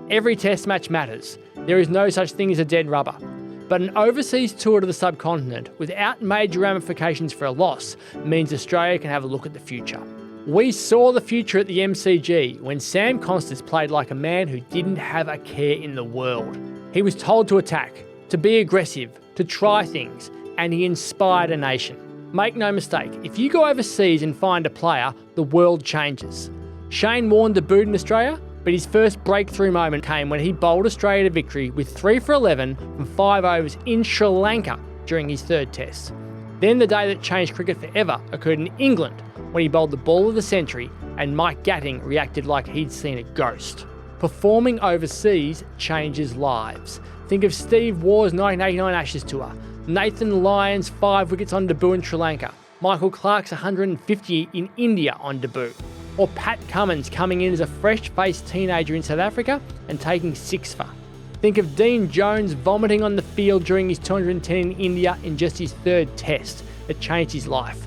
Every test match matters. There is no such thing as a dead rubber. But an overseas tour to the subcontinent without major ramifications for a loss means Australia can have a look at the future. We saw the future at the MCG when Sam Constas played like a man who didn't have a care in the world. He was told to attack, to be aggressive, to try things, and he inspired a nation. Make no mistake, if you go overseas and find a player, the world changes. Shane Warne debuted in Australia, but his first breakthrough moment came when he bowled Australia to victory with 3 for 11 from 5 overs in Sri Lanka during his third test. Then the day that changed cricket forever occurred in England when he bowled the ball of the century and Mike Gatting reacted like he'd seen a ghost. Performing overseas changes lives. Think of Steve Waugh's 1989 Ashes tour, Nathan Lyon's 5 wickets on debut in Sri Lanka, Michael Clarke's 150 in India on debut, or Pat Cummins coming in as a fresh-faced teenager in South Africa and taking 6 for. Think of Dean Jones vomiting on the field during his 210 in India in just his third test. It changed his life.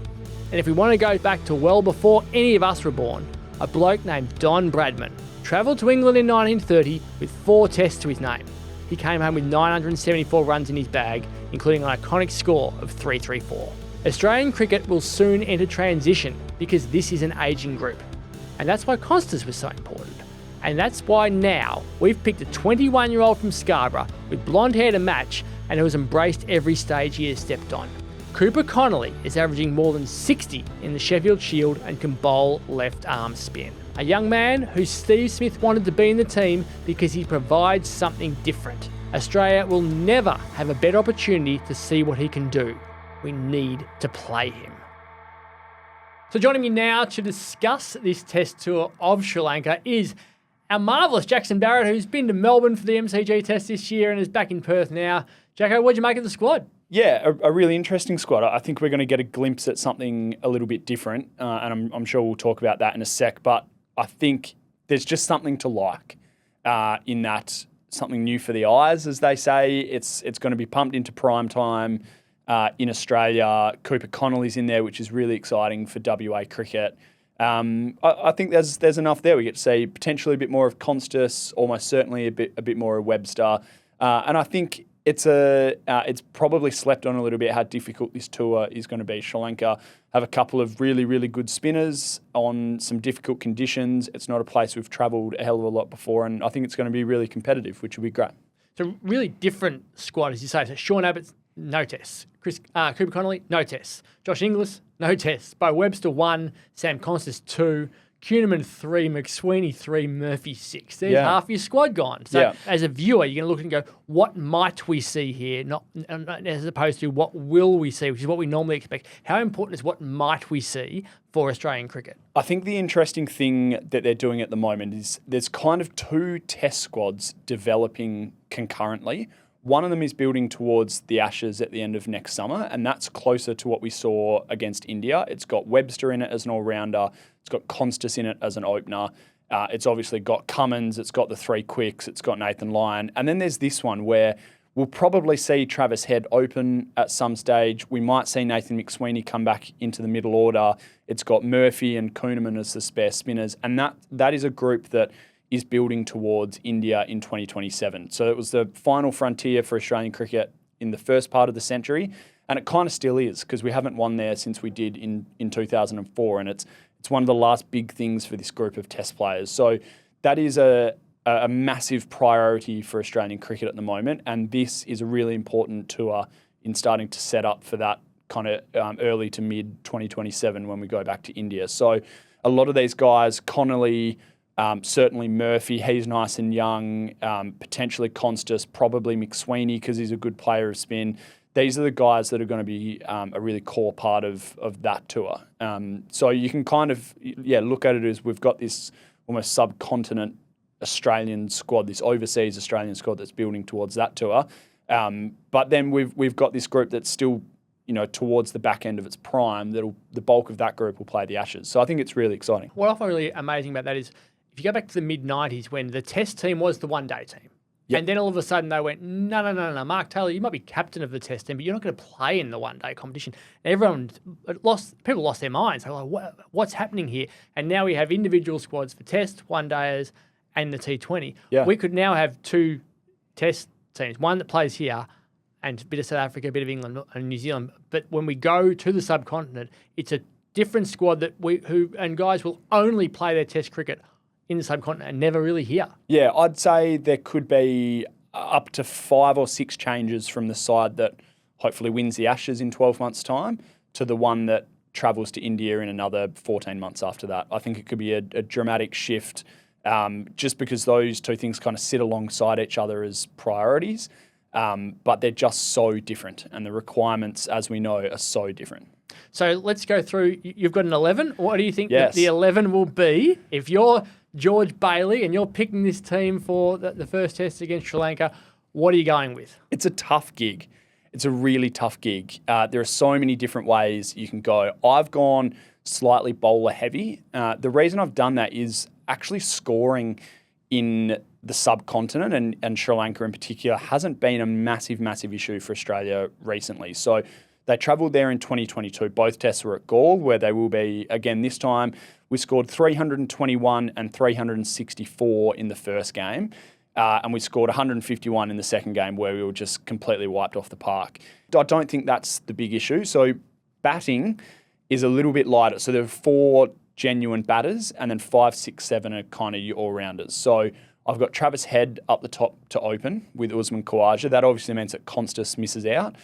And if we want to go back to well before any of us were born, a bloke named Don Bradman travelled to England in 1930 with 4 tests to his name. He came home with 974 runs in his bag, including an iconic score of 334. Australian cricket will soon enter transition because this is an ageing group. And that's why Constas was so important. And that's why now we've picked a 21-year-old from Scarborough with blonde hair to match and who has embraced every stage he has stepped on. Cooper Connolly is averaging more than 60 in the Sheffield Shield and can bowl left arm spin. A young man who Steve Smith wanted to be in the team because he provides something different. Australia will never have a better opportunity to see what he can do. We need to play him. So joining me now to discuss this test tour of Sri Lanka is our marvellous Jackson Barrett, who's been to Melbourne for the MCG test this year and is back in Perth now. Jacko, what did you make of the squad? Yeah, a really interesting squad. I think we're going to get a glimpse at something a little bit different, and I'm sure we'll talk about that in a sec, but I think there's just something to like in that, something new for the eyes, as they say. It's going to be pumped into prime time. In Australia, Cooper Connolly's in there, which is really exciting for WA cricket. I think there's enough there. We get to see potentially a bit more of Constas, almost certainly a bit more of Webster, and I think it's probably slept on a little bit how difficult this tour is going to be. Sri Lanka have a couple of really, really good spinners on some difficult conditions. It's not a place we've travelled a hell of a lot before, and I think it's going to be really competitive, which will be great. So really different squad, as you say. So Sean Abbott's no tests. Cooper Connolly, no tests. Josh Inglis, no tests. Bo Webster, 1. Sam Constas, 2. Kuhneman, 3. McSweeney, 3. Murphy, 6. There's half your squad gone. So as a viewer, you're going to look and go, what might we see here? Not as opposed to what will we see, which is what we normally expect. How important is what might we see for Australian cricket? I think the interesting thing that they're doing at the moment is there's kind of 2 test squads developing concurrently. One of them is building towards the Ashes at the end of next summer, and that's closer to what we saw against India. It's got Webster in it as an all-rounder. It's got Constas in it as an opener. It's obviously got Cummins. It's got the 3 quicks. It's got Nathan Lyon. And then there's this one where we'll probably see Travis Head open at some stage. We might see Nathan McSweeney come back into the middle order. It's got Murphy and Kuhneman as the spare spinners. And that is a group that is building towards India in 2027. So it was the final frontier for Australian cricket in the first part of the century, and it kind of still is because we haven't won there since we did in 2004, and it's one of the last big things for this group of test players. So that is a massive priority for Australian cricket at the moment, and this is a really important tour in starting to set up for that kind of early to mid 2027 when we go back to India. So a lot of these guys, Connolly, certainly Murphy, he's nice and young, potentially Constas, probably McSweeney because he's a good player of spin. These are the guys that are going to be a really core part of that tour. So you can kind of look at it as we've got this almost subcontinent Australian squad, this overseas Australian squad that's building towards that tour. But then we've got this group that's still towards the back end of its prime. The bulk of that group will play the Ashes. So I think it's really exciting. What I find really amazing about that is if you go back to the mid-90s when the test team was the one-day team, and then all of a sudden they went, no, Mark Taylor, you might be captain of the test team, but you're not going to play in the one-day competition. And people lost their minds. They're like, what's happening here? And now we have individual squads for test, one-dayers, and the T20. Yeah. We could now have 2 test teams, one that plays here and a bit of South Africa, a bit of England and New Zealand. But when we go to the subcontinent, it's a different squad that guys will only play their test cricket in the subcontinent and never really here. Yeah, I'd say there could be up to 5 or 6 changes from the side that hopefully wins the Ashes in 12 months' time to the one that travels to India in another 14 months after that. I think it could be a dramatic shift just because those two things kind of sit alongside each other as priorities, but they're just so different and the requirements, as we know, are so different. So let's go through. You've got an 11. What do you think Yes. the 11 will be? If you're George Bailey and you're picking this team for the first test against Sri Lanka, what are you going with? It's a tough gig. It's a really tough gig. There are so many different ways you can go. I've gone slightly bowler heavy. The reason I've done that is actually scoring in the subcontinent and Sri Lanka in particular hasn't been a massive, massive issue for Australia recently. So they travelled there in 2022. Both tests were at Galle, where they will be again this time. We scored 321 and 364 in the first game. And we scored 151 in the second game where we were just completely wiped off the park. I don't think that's the big issue. So batting is a little bit lighter. So there are 4 genuine batters and then 5, 6, 7 are kind of your all-rounders. So I've got Travis Head up the top to open with Usman Khawaja. That obviously means that Constas misses out.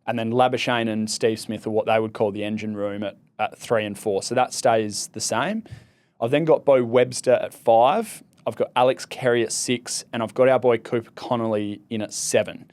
And then Labuschagne and Steve Smith are what they would call the engine room at 3 and 4. So that stays the same. I've then got Bo Webster at 5. I've got Alex Carey at 6, and I've got our boy Cooper Connolly in at 7.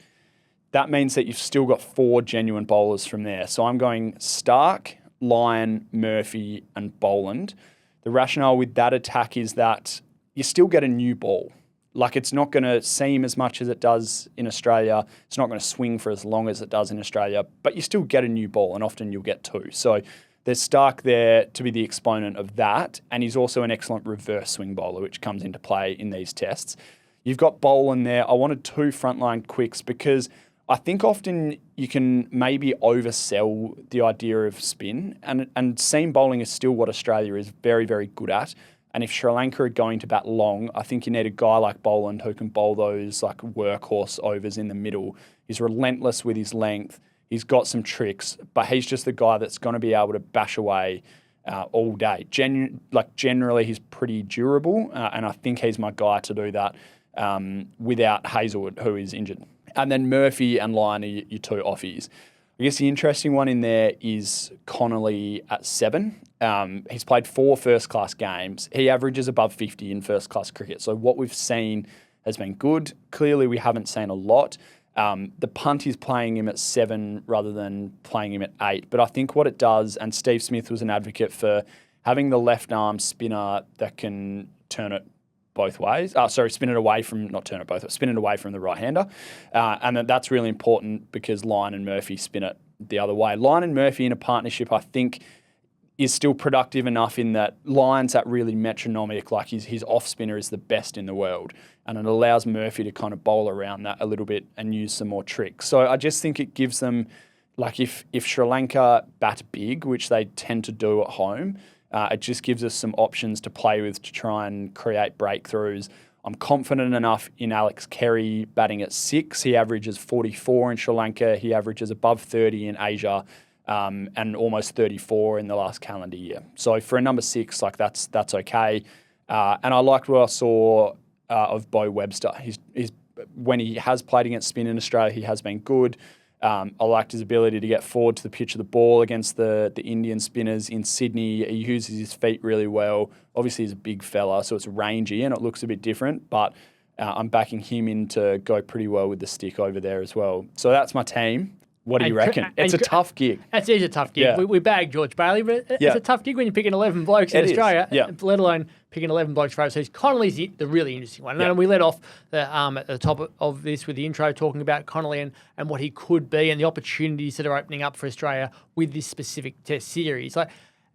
That means that you've still got 4 genuine bowlers from there. So I'm going Stark, Lyon, Murphy, and Boland. The rationale with that attack is that you still get a new ball. Like, it's not going to seem as much as it does in Australia. It's not going to swing for as long as it does in Australia, but you still get a new ball, and often you'll get 2. So there's Stark there to be the exponent of that, and he's also an excellent reverse swing bowler, which comes into play in these tests. You've got Boland there. I wanted 2 frontline quicks because I think often you can maybe oversell the idea of spin, and seam bowling is still what Australia is very, very good at. And if Sri Lanka are going to bat long, I think you need a guy like Boland who can bowl those like workhorse overs in the middle. He's relentless with his length. He's got some tricks, but he's just the guy that's going to be able to bash away all day. Generally, he's pretty durable, and I think he's my guy to do that without Hazelwood, who is injured. And then Murphy and Lyon are your 2 offies. I guess the interesting one in there is Connolly at 7. He's played 4 first-class games. He averages above 50 in first-class cricket. So what we've seen has been good. Clearly, we haven't seen a lot. The punt is playing him at 7 rather than playing him at 8. But I think what it does, and Steve Smith was an advocate for having the left-arm spinner that can turn it both ways. Spin it away from, not turn it both ways, spin it away from the right-hander. And that's really important because Lyon and Murphy spin it the other way. Lyon and Murphy in a partnership, I think, is still productive enough in that Lyon's that really metronomic, like his off spinner is the best in the world. And it allows Murphy to kind of bowl around that a little bit and use some more tricks. So I just think it gives them, like if Sri Lanka bat big, which they tend to do at home, it just gives us some options to play with to try and create breakthroughs. I'm confident enough in Alex Carey batting at 6. He averages 44 in Sri Lanka. He averages above 30 in Asia. And almost 34 in the last calendar year. So for a number 6, like that's okay. And I liked what I saw of Bo Webster. He's when he has played against spin in Australia, he has been good. I liked his ability to get forward to the pitch of the ball against the Indian spinners in Sydney. He uses his feet really well. Obviously, he's a big fella, so it's rangy and it looks a bit different, but I'm backing him in to go pretty well with the stick over there as well. So that's my team. What do you reckon? It's a tough gig. It is a tough gig. Yeah. We bag George Bailey, but it's a tough gig when you're picking 11 blokes in Australia, let alone picking 11 blokes for overseas. Connolly's the really interesting one. And we let off at the top of this with the intro talking about Connolly and what he could be and the opportunities that are opening up for Australia with this specific test series. Like,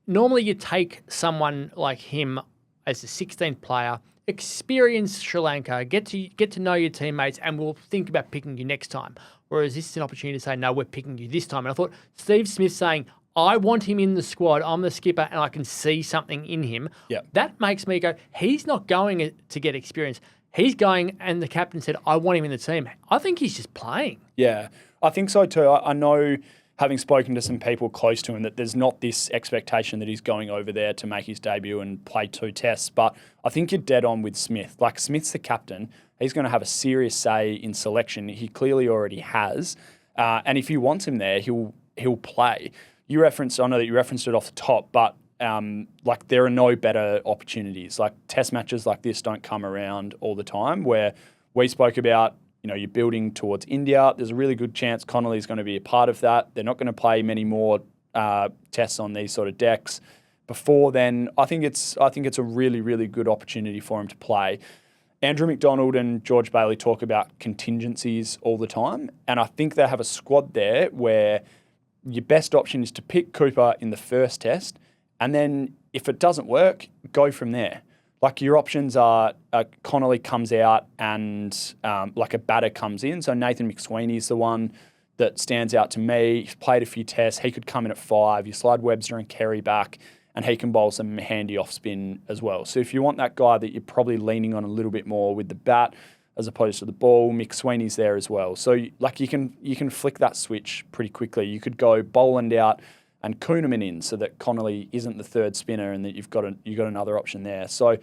normally you take someone like him as the 16th player, experience Sri Lanka, get to know your teammates, and we'll think about picking you next time. Whereas this is an opportunity to say, no, we're picking you this time. And I thought Steve Smith saying, I want him in the squad. I'm the skipper and I can see something in him. Yep. That makes me go, he's not going to get experience. He's going, and the captain said, I want him in the team. I think he's just playing. Yeah, I think so too. I know, having spoken to some people close to him, that there's not this expectation that he's going over there to make his debut and play 2 tests. But I think you're dead on with Smith. Like, Smith's the captain. He's going to have a serious say in selection. He clearly already has. And if he wants him there, he'll play. I know that you referenced it off the top, but like, there are no better opportunities. Like, test matches like this don't come around all the time, where we spoke about, you're building towards India. There's a really good chance Connolly's going to be a part of that. They're not going to play many more tests on these sort of decks before then. I think it's a really, really good opportunity for him to play. Andrew McDonald and George Bailey talk about contingencies all the time, and I think they have a squad there where your best option is to pick Cooper in the first test, and then if it doesn't work, go from there. Like, your options are Connolly comes out and like a batter comes in. So Nathan McSweeney's the one that stands out to me. He's played a few tests. He could come in at 5. You slide Webster and Kerry back, and he can bowl some handy off spin as well. So if you want that guy that you're probably leaning on a little bit more with the bat as opposed to the ball, McSweeney's there as well. So like, you can flick that switch pretty quickly. You could go Boland out and Kuhneman in, so that Connolly isn't the third spinner and that you've got another option there. So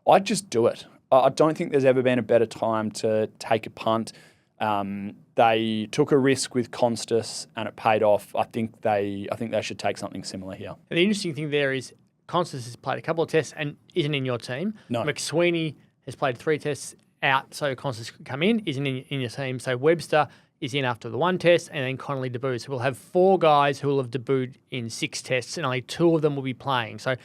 I'd just do it. I don't think there's ever been a better time to take a punt. They took a risk with Constas and it paid off. I think they should take something similar here. And the interesting thing there is Constas has played a couple of tests and isn't in your team. No. McSweeney has played 3 tests out, so Constas could come in, isn't in your team. So Webster is in after the 1 test, and then Connolly debuts. So we'll have 4 guys who will have debuted in 6 tests, and only 2 of them will be playing. So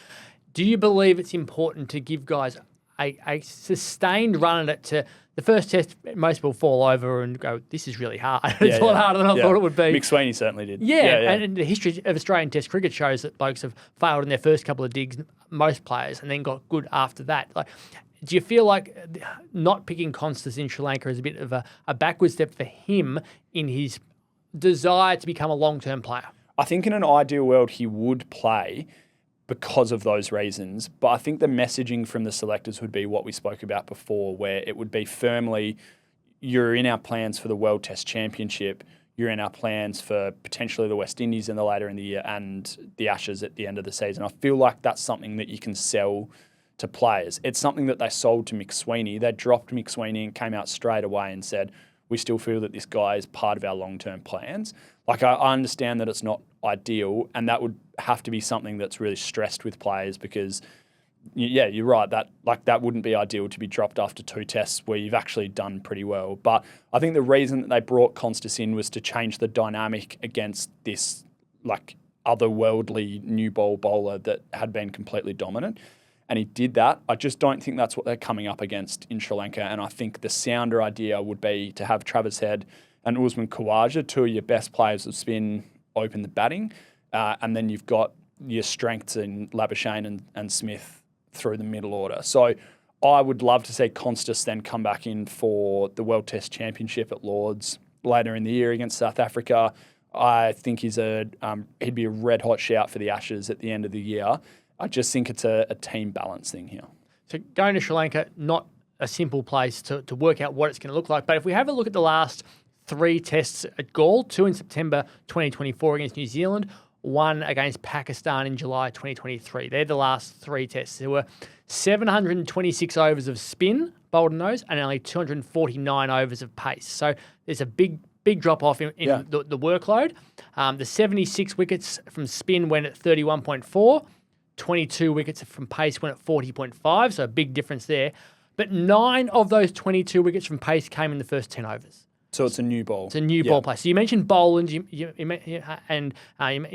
do you believe it's important to give guys a sustained run at it? To the first test, most people fall over and go, this is really hard. It's a lot harder than I thought it would be. McSweeney certainly did. And the history of Australian Test cricket shows that blokes have failed in their first couple of digs, most players, and then got good after that. Like, do you feel like not picking Constas in Sri Lanka is a bit of a backward step for him in his desire to become a long-term player? I think in an ideal world he would play because of those reasons, but I think the messaging from the selectors would be what we spoke about before, where it would be firmly, you're in our plans for the World Test Championship, you're in our plans for potentially the West Indies in the later in the year and the Ashes at the end of the season. I feel like that's something that you can sell to players. It's something that they sold to McSweeney. They dropped McSweeney and came out straight away and said, we still feel that this guy is part of our long-term plans. Like, I understand that it's not ideal, and that would have to be something that's really stressed with players because, yeah, you're right, that wouldn't be ideal to be dropped after 2 tests where you've actually done pretty well. But I think the reason that they brought Constas in was to change the dynamic against this, like, otherworldly new ball bowler that had been completely dominant. And he did that. I just don't think that's what they're coming up against in Sri Lanka. And I think the sounder idea would be to have Travis Head and Usman Khawaja, 2 of your best players of spin, open the batting. And then you've got your strengths in Labuschagne and Smith through the middle order. So I would love to see Constas then come back in for the World Test Championship at Lords later in the year against South Africa. I think he'd be a red-hot shout for the Ashes at the end of the year. I just think it's a team balance thing here. So going to Sri Lanka, not a simple place to work out what it's going to look like. But if we have a look at the last 3 tests at Galle, 2 in September 2024 against New Zealand, 1 against Pakistan in July 2023. They're the last 3 tests. There were 726 overs of spin, bowled in those, and only 249 overs of pace. So there's a big drop-off in the workload. The 76 wickets from spin went at 31.4. 22 wickets from pace went at 40.5, so a big difference there. But 9 of those 22 wickets from pace came in the first 10 overs. So it's a new ball. It's a new ball play. So you mentioned Boland, you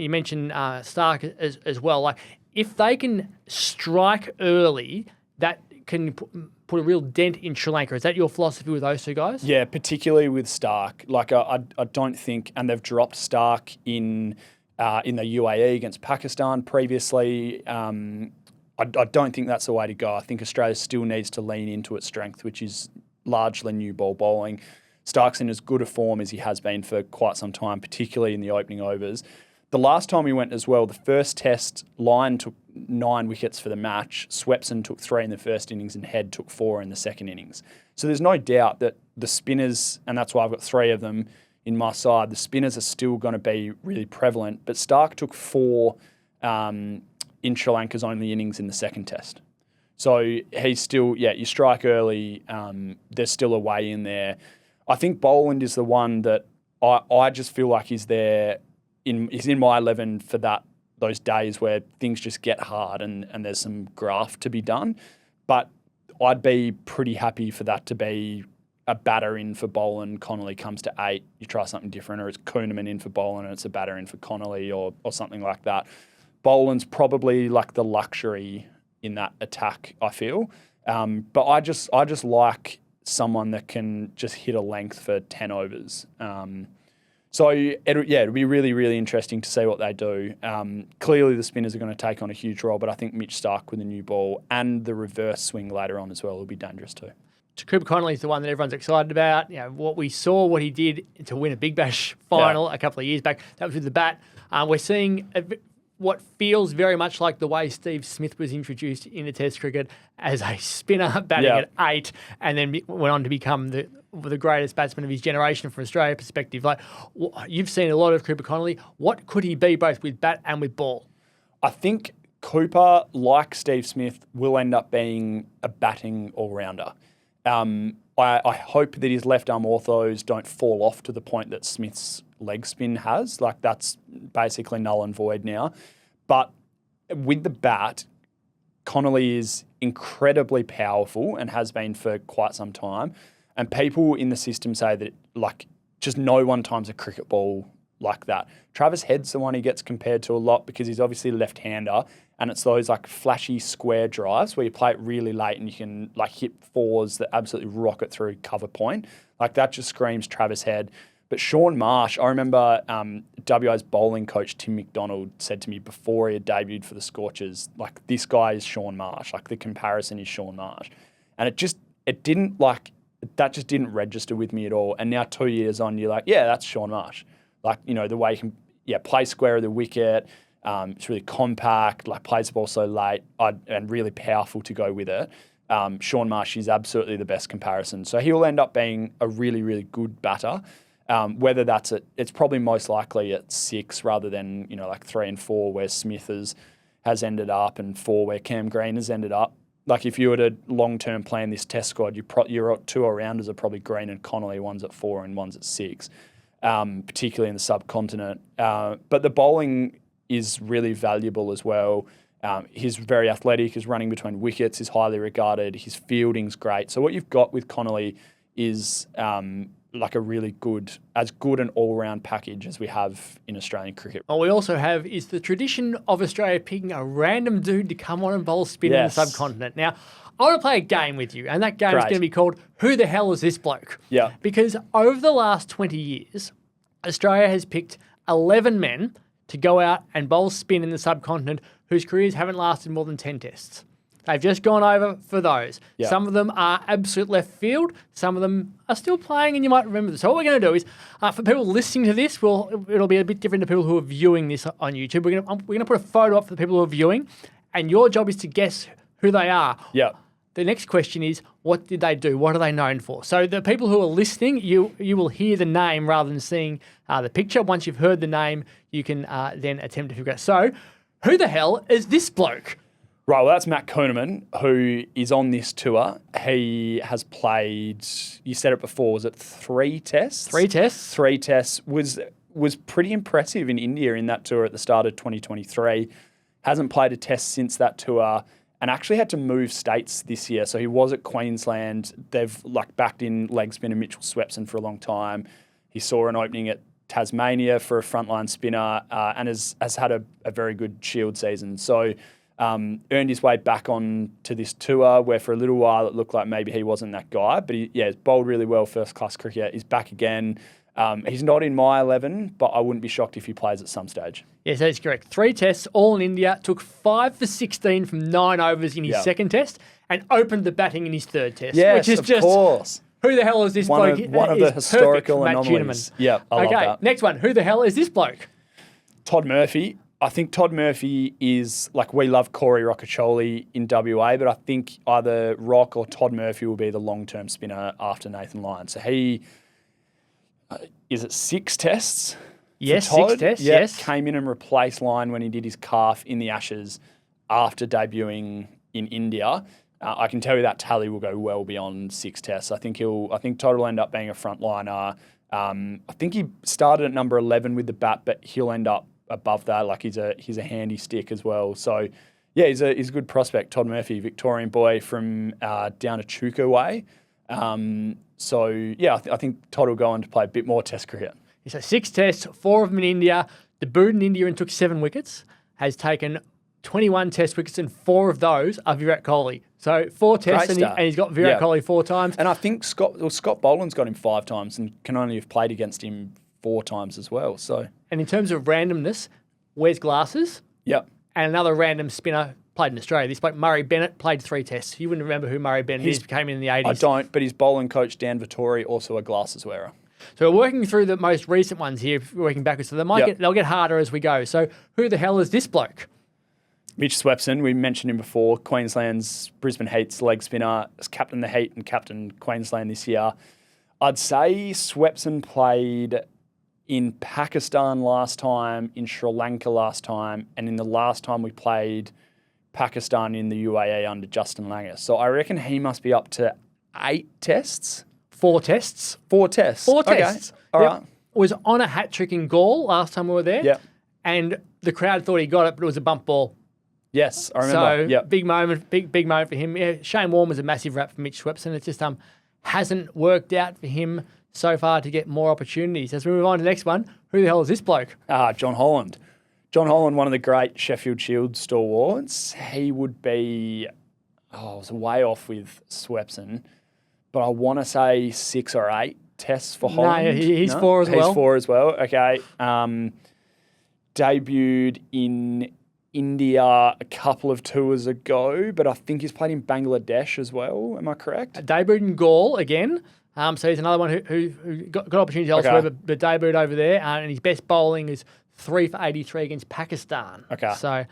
mentioned Stark as well. Like, if they can strike early, that can put a real dent in Sri Lanka. Is that your philosophy with those 2 guys? Yeah, particularly with Stark. Like, I don't think, and they've dropped Stark in the UAE against Pakistan previously. I don't think that's the way to go. I think Australia still needs to lean into its strength, which is largely new ball bowling. Stark's in as good a form as he has been for quite some time, particularly in the opening overs. The last time we went as well, the first test, Lyon took 9 wickets for the match. Swepson took 3 in the first innings and Head took 4 in the second innings. So there's no doubt that the spinners, and that's why I've got 3 of them in my side, the spinners are still going to be really prevalent. But Stark took 4 in Sri Lanka's only innings in the second test. So he's still, you strike early. There's still a way in there. I think Boland is the one that I just feel like he's there. He's in my 11 for those days where things just get hard and there's some graft to be done. But I'd be pretty happy for that to be a batter in for Boland. Connolly comes to 8. You try something different, or it's Quartermain in for Boland and it's a batter in for Connolly or something like that. Boland's probably like the luxury in that attack, I feel. But I just like someone that can just hit a length for 10 overs. So it'll be really, really interesting to see what they do. Clearly the spinners are going to take on a huge role, but I think Mitch Stark with a new ball and the reverse swing later on as well will be dangerous too. Cooper Connolly is the one that everyone's excited about. What we saw, what he did to win a Big Bash final a couple of years back, that was with the bat. We're seeing what feels very much like the way Steve Smith was introduced into Test cricket as a spinner batting at 8 and then went on to become the greatest batsman of his generation from Australia perspective. Like, you've seen a lot of Cooper Connolly. What could he be both with bat and with ball? I think Cooper, like Steve Smith, will end up being a batting all-rounder. I hope that his left arm orthos don't fall off to the point that Smith's leg spin has. Like, that's basically null and void now. But with the bat, Connolly is incredibly powerful and has been for quite some time. And people in the system say that, like, just no one times a cricket ball like that. Travis Head's the one he gets compared to a lot because he's obviously a left-hander, and it's those like flashy square drives where you play it really late and you can like hit 4s that absolutely rocket through cover point. Like, that just screams Travis Head. But Sean Marsh, I remember WA's bowling coach Tim McDonald said to me before he had debuted for the Scorchers, like, this guy is Sean Marsh. Like, the comparison is Sean Marsh. And that just didn't register with me at all. And now 2 years on, you're like, yeah, that's Sean Marsh. Like, the way he can play square of the wicket. It's really compact, like, plays the ball so late and really powerful to go with it. Sean Marsh is absolutely the best comparison. So he'll end up being a really, really good batter. Whether that's it's probably most likely at 6 rather than, like 3 and 4 where Smith has ended up and 4 where Cam Green has ended up. Like, if you were to long-term plan this test squad, your 2 all-rounders are probably Green and Connolly, one's at 4 and one's at 6, particularly in the subcontinent. But the bowling is really valuable as well. He's very athletic, he's running between wickets, is highly regarded, his fielding's great. So what you've got with Connolly is like a really good an all-round package as we have in Australian cricket. What we also have is the tradition of Australia picking a random dude to come on and bowl spin in the subcontinent. Now, I want to play a game with you, and that game is going to be called Who the Hell is This Bloke? Yeah. Because over the last 20 years, Australia has picked 11 men to go out and bowl spin in the subcontinent whose careers haven't lasted more than 10 tests. They've just gone over for those. Yeah. Some of them are absolute left field. Some of them are still playing, and you might remember this. So what we're going to do is, for people listening to this, it'll be a bit different to people who are viewing this on YouTube. We're going to put a photo up for the people who are viewing, and your job is to guess who they are. Yeah. The next question is, what did they do? What are they known for? So the people who are listening, you will hear the name rather than seeing the picture. Once you've heard the name, you can then attempt to figure out. So, who the hell is this bloke? Right, well, that's Matt Quartermain, who is on this tour. He has played, you said it before, was it 3 tests? 3 tests. 3 tests. Was pretty impressive in India in that tour at the start of 2023. Hasn't played a test since that tour and actually had to move states this year. So he was at Queensland. They've backed in leg spinner Mitchell Swepson for a long time. He saw an opening at Tasmania for a frontline spinner and has had a very good Shield season. So earned his way back on to this tour where for a little while it looked like maybe he wasn't that guy. But he's bowled really well, first-class cricket. He's back again. He's not in my 11, but I wouldn't be shocked if he plays at some stage. Yes, that's correct. 3 tests, all in India. Took 5 for 16 from 9 overs in his second test and opened the batting in his third test. Yes, which is of course. Who the hell is this bloke? One of the historical anomalies. Yeah, I love that. Next one. Who the hell is this bloke? Todd Murphy. I think Todd Murphy is, like, we love Corey Roccaccioli in WA, but I think either Rock or Todd Murphy will be the long-term spinner after Nathan Lyon. So he, is it 6 tests? Yes, Todd? 6 tests, Yeah, yes. came in and replaced Lyon when he did his calf in the Ashes after debuting in India. I can tell you that tally will go well beyond 6 tests. I think Todd will end up being a frontliner. I think he started at number 11 with the bat, but he'll end up above that. Like, he's a handy stick as well. So yeah, he's a good prospect. Todd Murphy, Victorian boy from down Echuca way. So yeah, I think Todd will go on to play a bit more Test cricket. So 6 tests, 4 of them in India. Debuted in India and took 7 wickets. Has taken 21 Test wickets, and 4 of those are Virat Kohli. So 4 tests, and he's got Virat Kohli 4 times. And I think Scott Boland's got him 5 times and can only have played against him 4 times as well. So, and in terms of randomness, wears glasses. Yep. And another random spinner played in Australia. This bloke, Murray Bennett, played 3 tests. You wouldn't remember who Murray Bennett is. Came in the 80s. I don't, but his bowling coach, Dan Vittori, also a glasses wearer. So we're working through the most recent ones here, working backwards. So they'll get harder as we go. So who the hell is this bloke? Mitch Swepson, we mentioned him before, Queensland's Brisbane Heat's leg spinner, has captained the Heat and captained Queensland this year. I'd say Swepson played in Pakistan last time, in Sri Lanka last time, and in the last time we played Pakistan in the UAE under Justin Langer. So I reckon he must be up to 8 tests. 4 tests. 4 tests. 4 tests. Okay. All right. Was on a hat-trick in Gaul last time we were there. Yep. And the crowd thought he got it, but it was a bump ball. Yes, I remember. So big moment for him. Yeah, Shane Warne was a massive rap for Mitch Swepson. It just hasn't worked out for him so far to get more opportunities. As we move on to the next one, who the hell is this bloke? John Holland. John Holland, one of the great Sheffield Shield stalwarts. He would be, I was way off with Swepson, but I want to say 6 or 8 tests for Holland. No, he's 4 as well. He's 4 as well. Okay. Debuted in India a couple of tours ago, but I think he's played in Bangladesh as well. Am I correct? Debuted in Gaul again. So he's another one who got opportunities elsewhere, but debuted over there. And his best bowling is 3 for 83 against Pakistan. Okay. So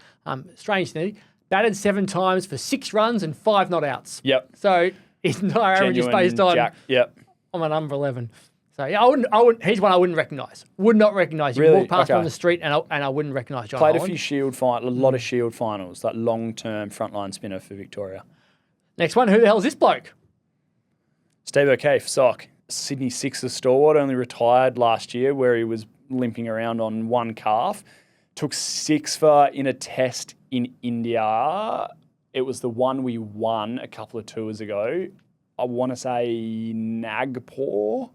strange thing. Batted 7 times for 6 runs and 5 not outs. Yep. So his entire average is based on a number 11. So yeah, I wouldn't. He's one I wouldn't recognise. Would not recognise. You Really? walk past him on the street, and I wouldn't recognise John Played Holland. a few a lot of Shield finals, like long-term frontline spinner for Victoria. Next one, who the hell is this bloke? Steve O'Keefe, sock. Sydney Sixers stalwart, only retired last year where he was limping around on one calf. Took 6 for in a test in India. It was the one we won a couple of tours ago. I want to say Nagpur.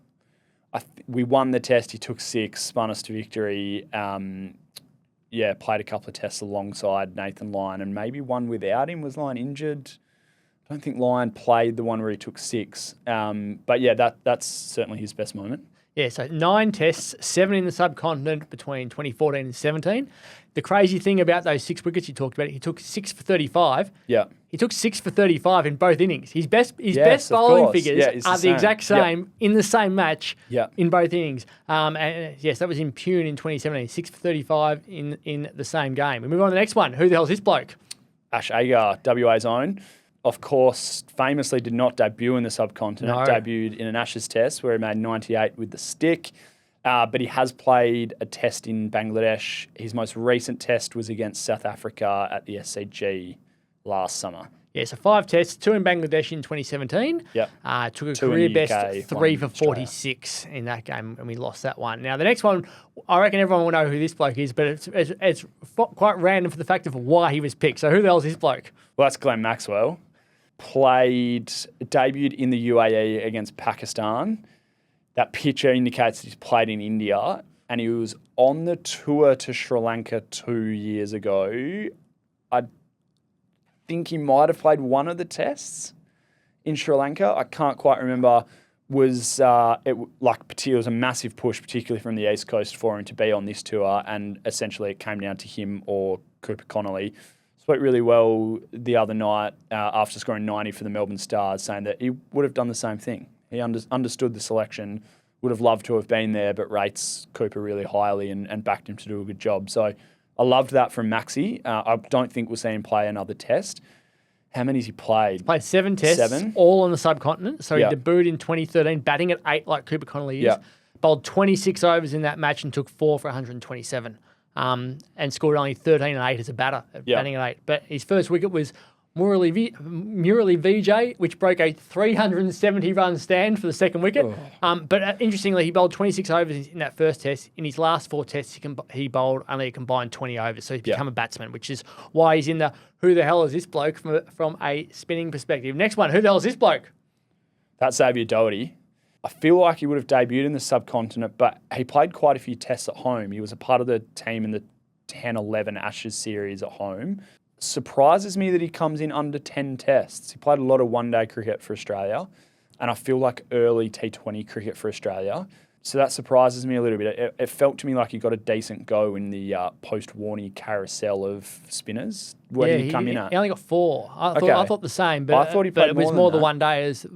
We won the test. He took 6, spun us to victory. Played a couple of tests alongside Nathan Lyon, and maybe one without him. Was Lyon injured? I don't think Lyon played the one where he took 6. But yeah, that's certainly his best moment. Yeah, so 9 tests, 7 in the subcontinent between 2014 and 17. The crazy thing about those 6 wickets you talked about, he took 6 for 35. Yeah. He took 6 for 35 in both innings. His best Yes, of bowling course. figures Yeah, it's are the the same. exact same in the same match in both innings. And yes, that was in Pune in 2017. 6 for 35 in the same game. We move on to the next one. Who the hell is this bloke? Ash Agar, WA's own. Of course, famously did not debut in the subcontinent. No. Debuted in an Ashes test where he made 98 with the stick. But he has played a test in Bangladesh. His most recent test was against South Africa at the SCG last summer. Yeah, so 5 tests, 2 in Bangladesh in 2017. Yep. Took a 2 in career the best UK, 3 1 for in Australia. 46 in that game, and we lost that one. Now, the next one, I reckon everyone will know who this bloke is, but it's quite random for the fact of why he was picked. So who the hell is this bloke? Well, that's Glenn Maxwell. Debuted in the UAE against Pakistan. That picture indicates he's played in India, and he was on the tour to Sri Lanka 2 years ago. I think he might have played one of the tests in Sri Lanka. I can't quite remember. It was a massive push, particularly from the East Coast, for him to be on this tour, and essentially it came down to him or Cooper Connolly. Spoke really well the other night after scoring 90 for the Melbourne Stars, saying that he would have done the same thing. He understood the selection, would have loved to have been there, but rates Cooper really highly and backed him to do a good job. So I loved that from Maxi. I don't think we'll see him play another test. How many's he played? Played 7 tests, all on the subcontinent. So he debuted in 2013, batting at 8 like Cooper Connolly is. Yep. Bowled 26 overs in that match and took 4 for 127. And scored only 13 and 8 as a batter, batting at 8. But his first wicket was Murali Vijay, which broke a 370-run stand for the second wicket. But interestingly, he bowled 26 overs in that first test. In his last 4 tests, he bowled only a combined 20 overs. So he's become a batsman, which is why he's in the who the hell is this bloke from a spinning perspective. Next one, who the hell is this bloke? That's Xavier Doherty. I feel like he would have debuted in the subcontinent, but he played quite a few tests at home. He was a part of the team in the 10-11 Ashes series at home. Surprises me that he comes in under 10 tests. He played a lot of one-day cricket for Australia, and I feel like early T20 cricket for Australia. So that surprises me a little bit. It felt to me like he got a decent go in the post-Warney carousel of spinners. Where did he come in at? He only got 4. I thought the same, but I thought he played it was more the one-dayers.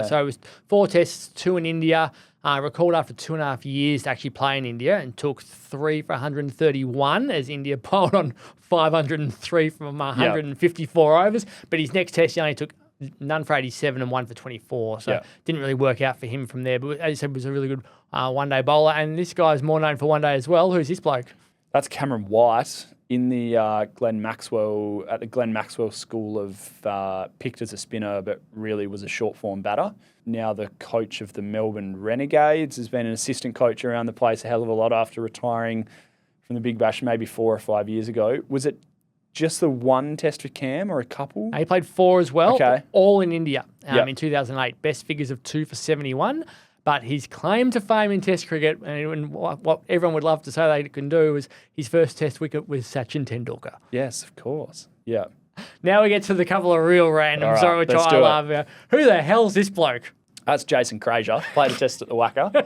So it was 4 tests, 2 in India. Recalled after 2.5 years to actually play in India and took 3 for 131 as India bowled on 503 from 154 overs. But his next test, he only took none for 87 and 1 for 24. So didn't really work out for him from there. But as I said, was a really good one-day bowler. And this guy's more known for one day as well. Who's this bloke? That's Cameron White in the Glen Maxwell School of picked as a spinner, but really was a short-form batter. Now the coach of the Melbourne Renegades, has been an assistant coach around the place a hell of a lot after retiring from the Big Bash maybe 4 or 5 years ago. Was it just the one test for Cam or a couple? He played 4 as well, all in India in 2008. Best figures of 2 for 71. But his claim to fame in Test cricket, and what everyone would love to say they can do, was his first Test wicket with Sachin Tendulkar. Yes, of course. Yeah. Now we get to the couple of real randoms, which I love. Who the hell's this bloke? That's Jason Frazier. Played a test at the Wacker.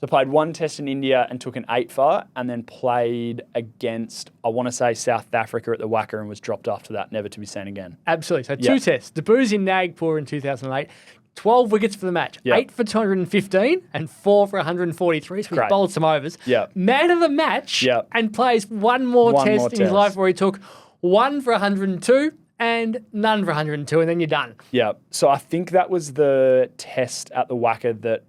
So played 1 test in India and took an 8 for, and then played against, I want to say, South Africa at the Wacker and was dropped after that, never to be seen again. Absolutely. So 2 tests. Debuts in Nagpur in 2008. 12 wickets for the match. 8 for 215 and 4 for 143. So he bowled some overs. Man of the match and plays one more test in his life where he took 1 for 102 and none for 102, and then you're done. Yeah. So I think that was the test at the Wacker that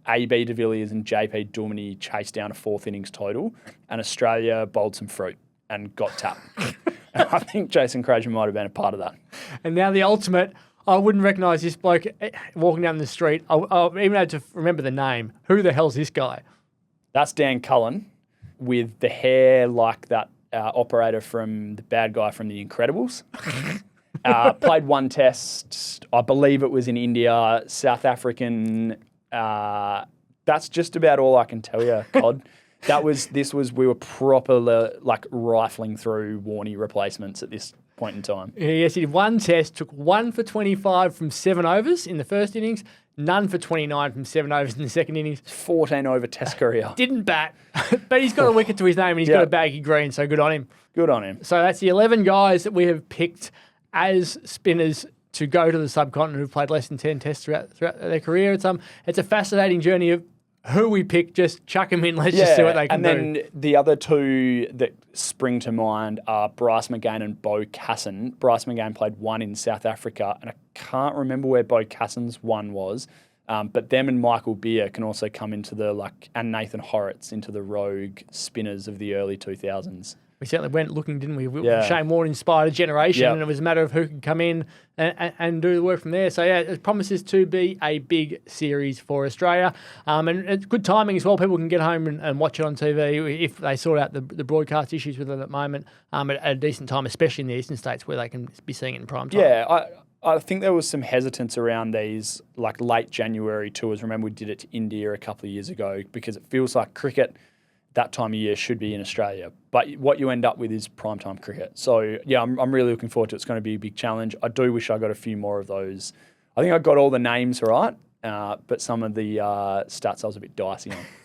AB de Villiers and JP Duminy chased down a 4th innings total, and Australia bowled some fruit and got tapped. And I think Jason Frazier might have been a part of that. And now the ultimate. I wouldn't recognise this bloke walking down the street. I even had to remember the name. Who the hell's this guy? That's Dan Cullen with the hair like that operator from the bad guy from The Incredibles. Played 1 test. I believe it was in India. South African. That's just about all I can tell you, Cod. We were properly rifling through Warney replacements at this point in time. Yes, he did 1 test, took 1 for 25 from 7 overs in the first innings, none for 29 from 7 overs in the second innings. 14 over test career. Didn't bat, but he's got a wicket to his name and he's got a baggy green, so good on him. Good on him. So that's the 11 guys that we have picked as spinners to go to the subcontinent who've played less than 10 tests throughout their career. It's a fascinating journey of who we pick, just chuck them in, let's just see what they can do. And then the other 2 that spring to mind are Bryce McGain and Bo Casson. Bryce McGain played 1 in South Africa, and I can't remember where Bo Casson's 1 was, but them and Michael Beer can also come into and Nathan Horrocks into the rogue spinners of the early 2000s. We certainly went looking, didn't we? Shane Warne inspired a generation, and it was a matter of who could come in and do the work from there. So, it promises to be a big series for Australia. And it's good timing as well. People can get home and watch it on TV if they sort out the broadcast issues with it at the moment at a decent time, especially in the eastern states where they can be seeing it in prime time. Yeah, I think there was some hesitance around these late January tours. Remember we did it to India a couple of years ago because it feels like cricket that time of year should be in Australia. But what you end up with is primetime cricket. So, I'm really looking forward to it. It's going to be a big challenge. I do wish I got a few more of those. I think I got all the names right, but some of the stats I was a bit dicey on.